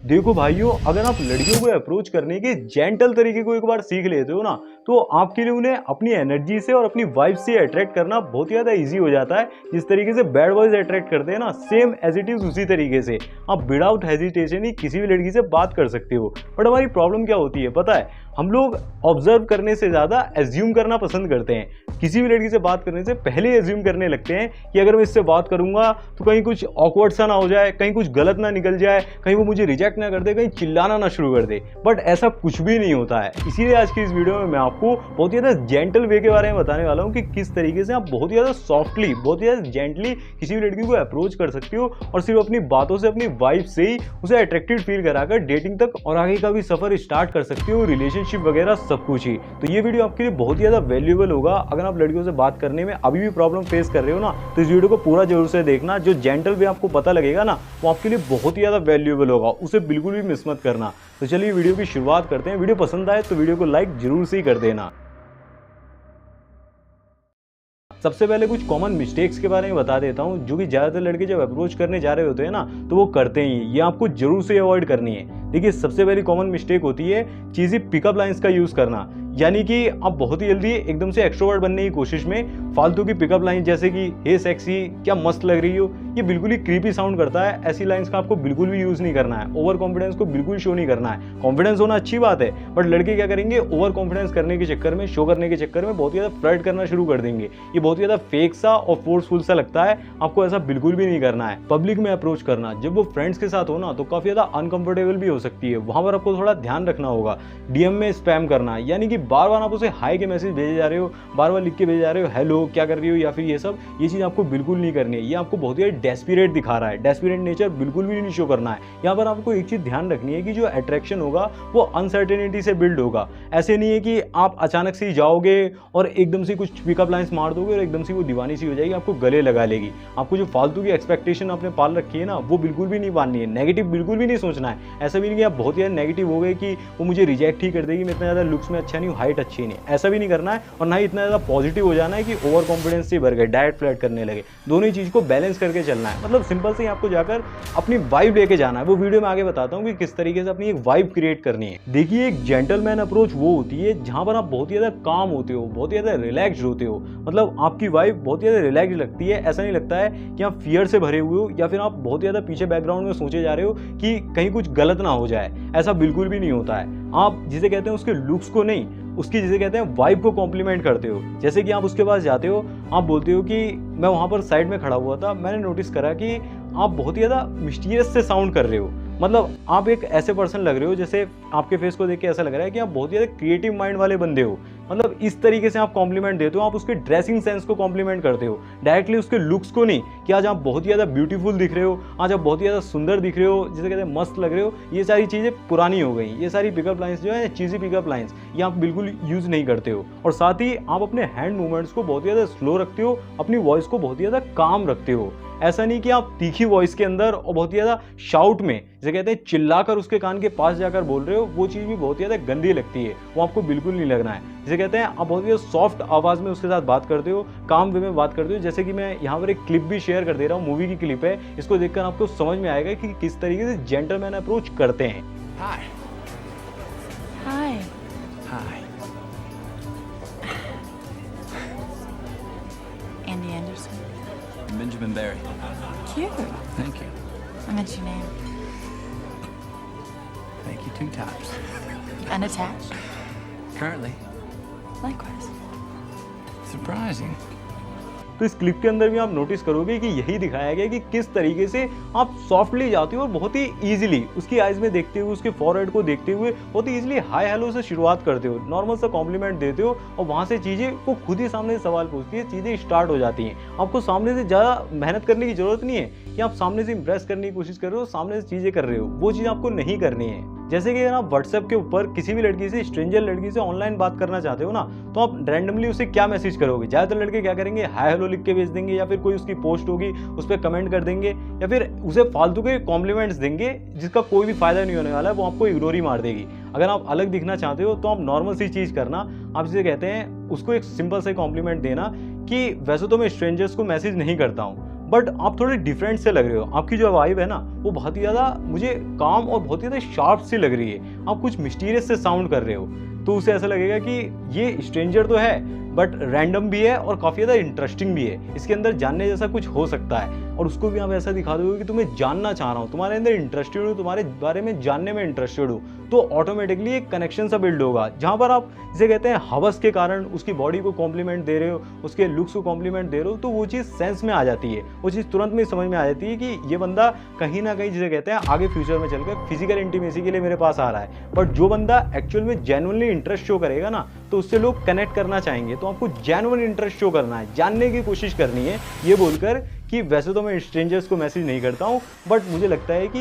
देखो भाइयों, अगर आप लड़कियों को अप्रोच करने के जेंटल तरीके को एक बार सीख लेते हो ना, तो आपके लिए उन्हें अपनी एनर्जी से और अपनी वाइब से अट्रैक्ट करना बहुत ज़्यादा इजी हो जाता है। जिस तरीके से बैड बॉयज अट्रैक्ट करते हैं ना, सेम एज इट इज उसी तरीके से आप विदाउट हेजिटेशन ही किसी भी लड़की से बात कर सकते हो। बट हमारी प्रॉब्लम क्या होती है पता है, हम लोग ऑब्जर्व करने से ज़्यादा एज्यूम करना पसंद करते हैं। किसी भी लड़की से बात करने से पहले एज्यूम करने लगते हैं कि अगर मैं इससे बात करूंगा तो कहीं कुछ ऑकवर्ड सा ना हो जाए, कहीं कुछ गलत ना निकल जाए, कहीं वो मुझे रिजेक्ट ना कर दे, कहीं चिल्लाना ना शुरू कर दे। बट ऐसा कुछ भी नहीं होता है। इसीलिए आज की इस वीडियो में मैं आपको बहुत ज़्यादा जेंटल वे के बारे में बताने वाला हूँ कि किस तरीके से आप बहुत ज़्यादा सॉफ्टली, बहुत ज़्यादा जेंटली किसी भी लड़की को अप्रोच कर सकते हो और सिर्फ अपनी बातों से, अपनी वाइब से ही उसे अट्रैक्टिव फील कराकर डेटिंग तक और आगे का भी सफर स्टार्ट कर सकते हो, रिलेशनशिप वगैरह सब कुछ ही। तो ये वीडियो आपके लिए बहुत ज़्यादा वैल्यूएबल होगा। अगर आप लड़कियों से बात करने में अभी भी प्रॉब्लम फेस कर रहे हो ना, तो इस वीडियो को पूरा जरूर से देखना। जो जेंटल वे आपको पता लगेगा ना, वो आपके लिए बहुत ही ज़्यादा वैल्यूएबल होगा, उसे बिल्कुल भी मिस मत करना। तो चलिए वीडियो की शुरुआत करते हैं। वीडियो पसंद आए तो वीडियो को लाइक जरूर से ही कर देना। सबसे पहले कुछ कॉमन मिस्टेक्स के बारे में बता देता हूं, जो कि ज़्यादातर लड़के जब अप्रोच करने जा रहे होते हैं ना, तो वो करते ही। ये आपको जरूर से अवॉइड करनी है। देखिए, सबसे पहली कॉमन मिस्टेक होती है चीज़ी पिकअप लाइंस का यूज़ करना। यानी कि आप बहुत ही जल्दी एकदम से एक्सट्रोवर्ट बनने की कोशिश में फालतू की पिकअप लाइन जैसे कि हे सेक्सी, क्या मस्त लग रही हो, ये बिल्कुल ही क्रीपी साउंड करता है। ऐसी लाइंस का आपको बिल्कुल भी यूज़ नहीं करना है। ओवर कॉन्फिडेंस को बिल्कुल शो नहीं करना है। कॉन्फिडेंस होना अच्छी बात है, बट लड़के क्या करेंगे, ओवर कॉन्फिडेंस करने के चक्कर में, शो करने के चक्कर में बहुत ज़्यादा फ्लर्ट करना शुरू कर देंगे। ये बहुत ज़्यादा फेक सा और फोर्सफुल सा लगता है। आपको ऐसा बिल्कुल भी नहीं करना है। पब्लिक में अप्रोच करना, जब वो फ्रेंड्स के साथ हो ना, तो काफ़ी ज़्यादा अनकंफर्टेबल भी हो सकती है। वहाँ पर आपको थोड़ा ध्यान रखना होगा। डीएम में स्पैम करना, यानी कि बार बार आप उसे हाई के मैसेज भेजे जा रहे हो, बार बार लिख के भेजे जा रहे हो, हेलो क्या कर रही हो, या फिर ये सब, ये चीज़ आपको बिल्कुल नहीं करनी है। ये आपको बहुत ही डेस्परेट दिखा रहा है। डेस्परेट नेचर बिल्कुल भी नहीं शो करना है। यहाँ पर आपको एक चीज़ ध्यान रखनी है कि जो अट्रैक्शन होगा वो अनसर्टेनिटी से बिल्ड होगा। ऐसे नहीं है कि आप अचानक से ही जाओगे और एकदम से कुछ पिकअप लाइन्स मार दोगे और एकदम से वो दीवानी सी हो जाएगी, आपको गले लगा लेगी। आपको जो फालतू की एक्सपेक्टेशन आपने पाल रखी है ना, वो बिल्कुल भी नहीं माननी है। नेगेटिव बिल्कुल भी नहीं सोचना है। ऐसा भी नहीं कि आप बहुत ज़्यादा नेगेटिव हो गए कि वो मुझे रिजेक्ट ही कर देगी, मैं इतना ज़्यादा लुक्स में अच्छा नहीं हूँ, हाइट अच्छी नहीं, ऐसा भी नहीं करना है। और ना ही इतना ज़्यादा पॉजिटिव हो जाना है कि ओवर कॉन्फिडेंस से भर गए, डायरेक्ट फ्लर्ट करने लगे। दोनों ही चीज़ को बैलेंस करके चलना है। मतलब सिंपल से ही आपको जाकर अपनी वाइब लेके जाना है। वो वीडियो में आगे बताता हूँ कि किस तरीके से अपनी एक वाइब क्रिएट करनी है। देखिए, एक जेंटलमैन अप्रोच वो होती है जहाँ पर आप बहुत ज़्यादा काम होते हो, बहुत ज़्यादा रिलैक्स्ड होते हो। मतलब आपकी वाइब बहुत ज़्यादा रिलैक्स लगती है। ऐसा नहीं लगता है कि आप फियर से भरे हुए हो या फिर आप बहुत ज़्यादा पीछे बैकग्राउंड में सोचे जा रहे हो कि कहीं कुछ गलत ना हो जाए। ऐसा बिल्कुल भी नहीं होता है। आप जिसे कहते हैं उसके लुक्स को नहीं, उसकी जिसे कहते हैं वाइब को कॉम्प्लीमेंट करते हो। जैसे कि आप उसके पास जाते हो, आप बोलते हो कि मैं वहाँ पर साइड में खड़ा हुआ था, मैंने नोटिस करा कि आप बहुत ही ज़्यादा मिस्टीरियस से साउंड कर रहे हो। मतलब आप एक ऐसे पर्सन लग रहे हो, जैसे आपके फेस को देख के ऐसा लग रहा है कि आप बहुत ज़्यादा क्रिएटिव माइंड वाले बंदे हो। मतलब इस तरीके से आप कॉम्प्लीमेंट देते हो। आप उसके ड्रेसिंग सेंस को कॉम्प्लीमेंट करते हो, डायरेक्टली उसके लुक्स को नहीं कि आज आप बहुत ज़्यादा ब्यूटीफुल दिख रहे हो, आज आप बहुत ज़्यादा सुंदर दिख रहे हो, जिसे कहते हैं मस्त लग रहे हो। ये सारी चीज़ें पुरानी हो गई। ये सारी पिकअप लाइन्स जो है, चीज़ी पिकअप लाइन्स, ये आप बिल्कुल यूज़ नहीं करते हो। और साथ ही आप अपने हैंड मूवमेंट्स को बहुत ज़्यादा स्लो रखते हो, अपनी वॉइस को बहुत ज़्यादा काम रखते हो। ऐसा नहीं कि आप तीखी वॉइस के अंदर और बहुत ज़्यादा शाउट में, जैसे कहते हैं चिल्लाकर उसके कान के पास जाकर बोल रहे हो, वो चीज़ भी बहुत ज़्यादा गंदी लगती है। वो आपको बिल्कुल नहीं लगना है। जैसे कहते हैं आप बहुत ज़्यादा सॉफ्ट आवाज़ में उसके साथ बात करते हो, काम वे में बात करते हो। जैसे कि मैं यहाँ पर एक क्लिप भी शेयर कर दे रहा हूँ, मूवी की क्लिप है। इसको देखकर आपको समझ में आएगा कि किस तरीके से जेंटलमैन अप्रोच करते हैं। Hi. Hi. Hi. Andy Anderson. Benjamin Barry. Cute. Thank you. I meant your name. Thank you 2 times. Unattached. Currently. Likewise. Surprising. तो इस क्लिप के अंदर भी आप नोटिस करोगे कि यही दिखाया गया कि किस तरीके से आप सॉफ्टली जाते हो और बहुत ही इजीली उसकी आइज में देखते हुए, उसके फॉरहेड को देखते हुए बहुत ही इजीली हाय हेलो से शुरुआत करते हो, नॉर्मल सा कॉम्प्लीमेंट देते हो और वहाँ से चीज़ें वो खुद ही सामने से सवाल पूछती है, चीज़ें स्टार्ट हो जाती हैं। आपको सामने से ज़्यादा मेहनत करने की जरूरत नहीं है कि आप सामने से इंप्रेस करने की कोशिश कर रहे हो, सामने से चीज़ें कर रहे हो। वो चीज़ आपको नहीं करनी है। जैसे कि अगर आप व्हाट्सएप के ऊपर किसी भी लड़की से, स्ट्रेंजर लड़की से ऑनलाइन बात करना चाहते हो ना, तो आप रैंडमली उसे क्या मैसेज करोगे? ज़्यादातर लड़के क्या करेंगे, हाय हेलो लिख के भेज देंगे, या फिर कोई उसकी पोस्ट होगी उस पर कमेंट कर देंगे, या फिर उसे फालतू के कॉम्प्लीमेंट्स देंगे जिसका कोई भी फायदा नहीं होने वाला है। वो आपको इग्नोर ही मार देगी। अगर आप अलग दिखना चाहते हो तो आप नॉर्मल सी चीज़ करना, आप जिसे कहते हैं उसको एक सिंपल से कॉम्प्लीमेंट देना कि वैसे तो मैं स्ट्रेंजर्स को मैसेज नहीं करता हूँ, बट आप थोड़े डिफरेंट से लग रहे हो। आपकी जो वाइब है ना वो बहुत ही ज़्यादा मुझे काम और बहुत ही ज़्यादा शार्प सी लग रही है। आप कुछ मिस्टीरियस से साउंड कर रहे हो, तो उसे ऐसा लगेगा कि ये स्ट्रेंजर तो है बट रैंडम भी है और काफ़ी ज़्यादा इंटरेस्टिंग भी है, इसके अंदर जानने जैसा कुछ हो सकता है। और उसको भी आप ऐसा दिखा दोगे कि तुम्हें जानना चाह रहा हूँ, तुम्हारे अंदर इंटरेस्टेड हूँ, तुम्हारे बारे में जानने में इंटरेस्टेड हूँ, तो ऑटोमेटिकली एक कनेक्शन सा बिल्ड होगा जहाँ पर आप जिसे कहते हैं हवस के कारण उसकी बॉडी को कॉम्प्लीमेंट दे रहे हो, उसके लुक्स को कॉम्प्लीमेंट दे रहे हो, तो वो चीज़ सेंस में आ जाती है, वो चीज़ तुरंत में समझ में आ जाती है कि ये बंदा कहीं ना कहीं जिसे कहते हैं आगे फ्यूचर में चलकर फिजिकल इंटीमेसी के लिए मेरे पास आ रहा है। बट जो बंदा एक्चुअल में जेन्युइनली इंटरेस्ट शो करेगा ना, तो उससे लोग कनेक्ट करना चाहेंगे। तो आपको जेन्युइन इंटरेस्ट शो करना है, जानने की कोशिश करनी है, ये बोलकर कि वैसे तो मैं स्ट्रेंजर्स को मैसेज नहीं करता हूँ, बट मुझे लगता है कि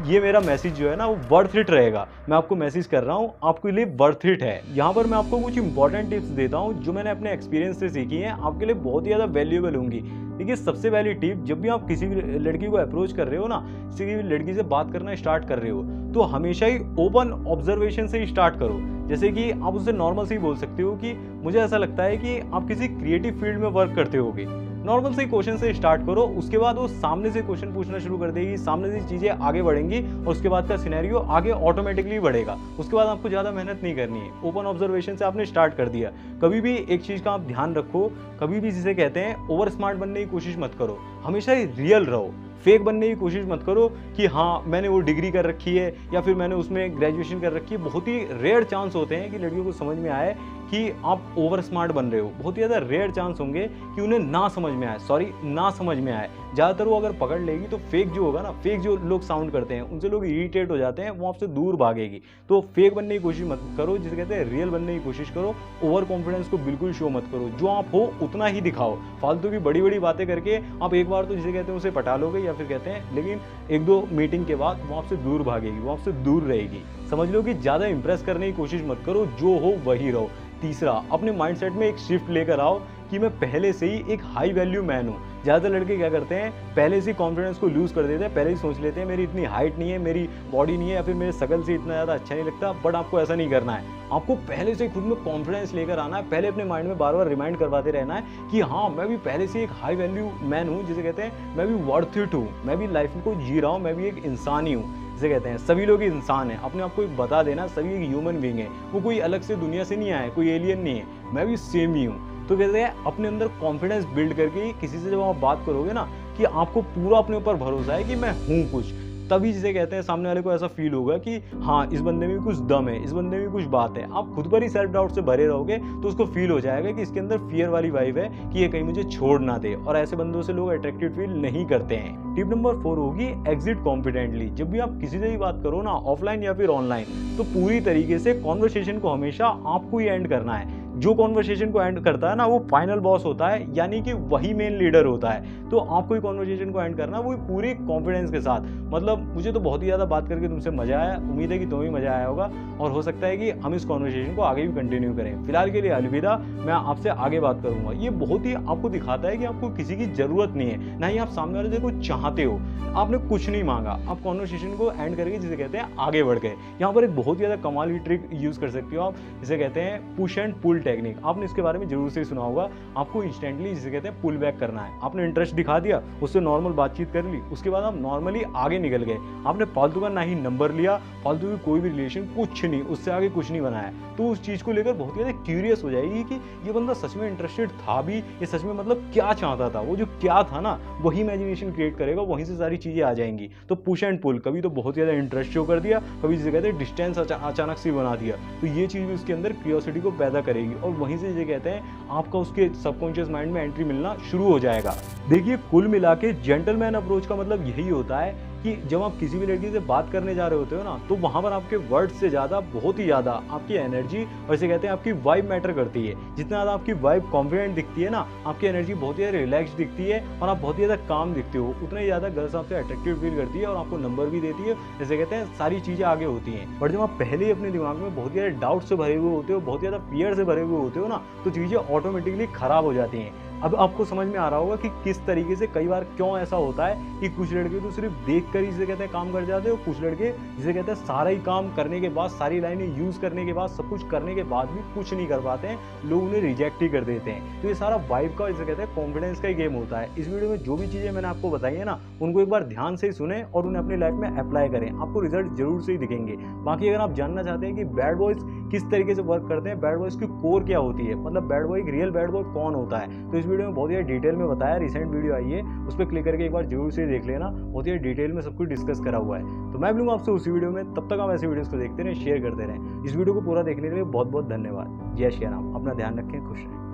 ये मेरा मैसेज जो है ना वो वर्थ इट रहेगा। मैं आपको मैसेज कर रहा हूँ, आपके लिए वर्थ इट है। यहाँ पर मैं आपको कुछ इंपॉर्टेंट टिप्स देता हूँ जो मैंने अपने एक्सपीरियंस से सीखी हैं, आपके लिए बहुत ही ज़्यादा वैल्यूएबल होंगी। देखिए, सबसे पहली टिप, जब भी आप किसी भी लड़की को अप्रोच कर रहे हो ना, किसी भी लड़की से बात करना स्टार्ट कर रहे हो, तो हमेशा ही ओपन ऑब्जर्वेशन से ही स्टार्ट करो। जैसे कि आप उससे नॉर्मल से ही बोल सकते हो कि मुझे ऐसा लगता है कि आप किसी क्रिएटिव फील्ड में वर्क करते होगे। नॉर्मल से क्वेश्चन से स्टार्ट करो, उसके बाद वो सामने से क्वेश्चन पूछना शुरू कर देगी, सामने से चीज़ें आगे बढ़ेंगी और उसके बाद का सिनेरियो आगे ऑटोमेटिकली बढ़ेगा। उसके बाद आपको ज़्यादा मेहनत नहीं करनी है, ओपन ऑब्जर्वेशन से आपने स्टार्ट कर दिया। कभी भी एक चीज़ का आप ध्यान रखो, कभी भी जिसे कहते हैं ओवर स्मार्ट बनने की कोशिश मत करो, हमेशा ही रियल रहो। फेक बनने की कोशिश मत करो कि हाँ मैंने वो डिग्री कर रखी है या फिर मैंने उसमें ग्रेजुएशन कर रखी है। बहुत ही रेयर चांस होते हैं कि लड़कियों को समझ में आए कि आप ओवर स्मार्ट बन रहे हो। बहुत ही ज़्यादा रेयर चांस होंगे कि उन्हें ना समझ में आए, ना समझ में आए। ज़्यादातर वो अगर पकड़ लेगी तो फेक जो होगा ना, फेक जो लोग साउंड करते हैं उनसे लोग इरिटेट हो जाते हैं, वो आपसे दूर भागेगी। तो फेक बनने की कोशिश मत करो, जिसे कहते हैं रियल बनने की कोशिश करो। ओवर कॉन्फिडेंस को बिल्कुल शो मत करो, जो आप हो उतना ही दिखाओ। फालतू की बड़ी बड़ी बातें करके आप एक बार तो जिसे कहते हैं उसे पटा लोगे या फिर कहते हैं, लेकिन एक दो मीटिंग के बाद वो आपसे दूर भागेगी, वो आपसे दूर रहेगी। समझ लो कि ज़्यादा इंप्रेस करने की कोशिश मत करो, जो हो वही रहो। तीसरा, अपने माइंडसेट में एक शिफ्ट लेकर आओ कि मैं पहले से ही एक हाई वैल्यू मैन हूँ। ज़्यादातर लड़के क्या करते हैं, पहले से कॉन्फिडेंस को लूज़ कर देते हैं, पहले ही सोच लेते हैं मेरी इतनी हाइट नहीं है, मेरी बॉडी नहीं है, या फिर मेरे शकल से इतना ज़्यादा अच्छा नहीं लगता। बट आपको ऐसा नहीं करना है, आपको पहले से खुद में कॉन्फिडेंस लेकर आना है। पहले अपने माइंड में बार बार रिमाइंड करवाते रहना है कि हाँ मैं भी पहले से एक हाई वैल्यू मैन हूँ, जिसे कहते हैं मैं भी वर्थ इट हूँ, मैं भी लाइफ को जी रहा हूँ, मैं भी एक इंसान ही हूँ। जिसे कहते हैं सभी लोग इंसान हैं, अपने आप को एक बता देना सभी एक ह्यूमन बीइंग है, वो कोई अलग से दुनिया से नहीं आया, कोई एलियन नहीं है, मैं भी सेम ही हूँ। तो कहते हैं अपने अंदर कॉन्फिडेंस बिल्ड करके किसी से जब आप बात करोगे ना कि आपको पूरा अपने ऊपर भरोसा है कि मैं हूँ कुछ, तभी जिसे कहते हैं सामने वाले को ऐसा फील होगा कि हाँ इस बंदे में भी कुछ दम है, इस बंदे में भी कुछ बात है। आप खुद पर ही सेल्फ डाउट से भरे रहोगे तो उसको फील हो जाएगा कि इसके अंदर फियर वाली वाइब है कि ये कहीं मुझे छोड़ ना दे, और ऐसे बंदों से लोग अट्रैक्टेड फील नहीं करते हैं। टिप नंबर 4 होगी एग्जिट कॉन्फिडेंटली। जब भी आप किसी से भी बात करो ना, ऑफलाइन या फिर ऑनलाइन, तो पूरी तरीके से कॉन्वर्सेशन को हमेशा आपको ही एंड करना है। जो कॉन्वर्सेशन को एंड करता है ना वो फाइनल बॉस होता है, यानी कि वही मेन लीडर होता है। तो आपको ही कॉन्वर्सेशन को एंड करना, वो पूरे कॉन्फिडेंस के साथ। मतलब मुझे तो बहुत ही ज़्यादा बात करके तुमसे मजा आया, उम्मीद है कि तुम्हें भी मजा आया होगा, और हो सकता है कि हम इस कॉन्वर्सेशन को आगे भी कंटिन्यू करें। फिलहाल के लिए अलविदा, मैं आपसे आगे बात करूंगा। ये बहुत ही आपको दिखाता है कि आपको किसी की जरूरत नहीं है, ना ही आप सामने वाले से कुछ चाहते हो, आपने कुछ नहीं मांगा, आप कॉन्वर्सेशन को एंड करके जिसे कहते हैं आगे बढ़ गए। यहाँ पर एक बहुत ही ज़्यादा कमाल की ट्रिक यूज़ कर सकते हो आप, जिसे कहते हैं पुश एंड पुल टेक्निक। आपने इसके बारे में जरूर से सुना होगा। आपको इंस्टेंटली जिसे कहते हैं पुल बैक करना है। आपने इंटरेस्ट दिखा दिया, उससे नॉर्मल बातचीत कर ली, उसके बाद आप नॉर्मली आगे निकल गए। आपने फालतू का ना ही नंबर लिया, फालतू की कोई भी रिलेशन, कुछ नहीं, उससे आगे कुछ नहीं बनाया। तो उस चीज़ को लेकर बहुत ज़्यादा क्यूरियस हो जाएगी कि ये बंदा सच में इंटरेस्टेड था भी, ये सच में मतलब क्या चाहता था, वो जो क्या था ना वही इमेजिनेशन क्रिएट करेगा, वहीं से सारी चीज़ें आ जाएंगी। तो पुश एंड पुल, कभी तो बहुत ज़्यादा इंटरेस्ट शो कर दिया, कभी जिसे कहते हैं डिस्टेंस अचानक से बना दिया, तो ये चीज़ भी उसके अंदर क्यूरियोसिटी को पैदा करेगी, और वहीं से जिसे कहते हैं आपका उसके सबकॉन्शियस माइंड में एंट्री मिलना शुरू हो जाएगा। देखिए, कुल मिला के जेंटलमैन अप्रोच का मतलब यही होता है कि जब आप किसी भी लड़की से बात करने जा रहे होते हो ना, तो वहाँ पर आपके वर्ड से ज़्यादा, बहुत ही ज़्यादा आपकी एनर्जी, और इसे कहते हैं आपकी वाइब मैटर करती है। जितना ज़्यादा आपकी वाइब कॉन्फिडेंट दिखती है ना, आपकी एनर्जी बहुत ही ज़्यादा रिलैक्स दिखती है, और आप बहुत ही ज़्यादा काम दिखते हो, उतना ही ज़्यादा गर्ल्स आपसे अट्रैक्टिव फील करती है और आपको नंबर भी देती है। जैसे कहते हैं सारी चीज़ें आगे होती हैं। बट जब आप पहले ही अपने दिमाग में बहुत ज़्यादा डाउट से भरे हुए होते हो, बहुत ज़्यादा फियर से भरे हुए होते हो ना, तो चीज़ें ऑटोमेटिकली ख़राब हो जाती हैं। अब आपको समझ में आ रहा होगा कि किस तरीके से कई बार क्यों ऐसा होता है कि कुछ लड़के तो सिर्फ देखकर ही जिसे कहते हैं काम कर जाते हैं, और कुछ लड़के जिसे कहते हैं सारा ही काम करने के बाद, सारी लाइनें यूज़ करने के बाद, सब कुछ करने के बाद भी कुछ नहीं कर पाते हैं, लोग उन्हें रिजेक्ट ही कर देते हैं। तो ये सारा वाइब का जिसे कहते हैं कॉन्फिडेंस का ही गेम होता है। इस वीडियो में जो भी चीज़ें मैंने आपको बताई है ना, उनको एक बार ध्यान से ही सुने और उन्हें अपनी लाइफ में अप्लाई करें, आपको रिजल्ट जरूर से ही दिखेंगे। बाकी अगर आप जानना चाहते हैं कि बैड बॉयज़ किस तरीके से वर्क करते हैं, बैड बॉयज़ की कोर क्या होती है, मतलब बैड बॉय, एक रियल बैड बॉय कौन होता है, तो इस वीडियो में बहुत ही डिटेल में बताया। रिसेंट वीडियो आई है, उस पर क्लिक करके एक बार जरूर से देख लेना, बहुत ही डिटेल में सब कुछ डिस्कस करा हुआ है। तो मैं मिलूंगा आपसे उसी वीडियो में, तब तक आप ऐसे वीडियोस को देखते रहें, शेयर करते रहें। इस वीडियो को पूरा देखने के लिए बहुत बहुत धन्यवाद। जय श्री राम, अपना ध्यान रखें, खुश रहें।